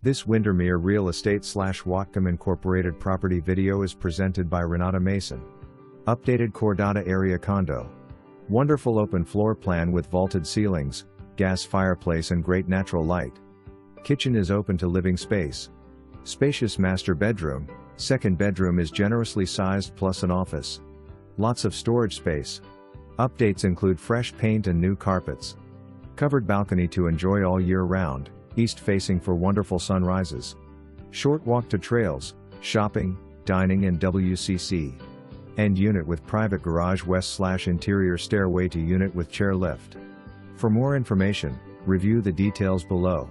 This Windermere Real Estate / Whatcom Incorporated property video is presented by Renata Mason. Updated Cordata area condo. Wonderful open floor plan with vaulted ceilings, gas fireplace and great natural light. Kitchen is open to living space. Spacious master bedroom, second bedroom is generously sized plus an office. Lots of storage space. Updates include fresh paint and new carpets. Covered balcony to enjoy all year round, east facing for wonderful sunrises. Short walk to trails, shopping, dining and WCC. End unit with private garage west/interior stairway to unit with chair lift. For more information, review the details below.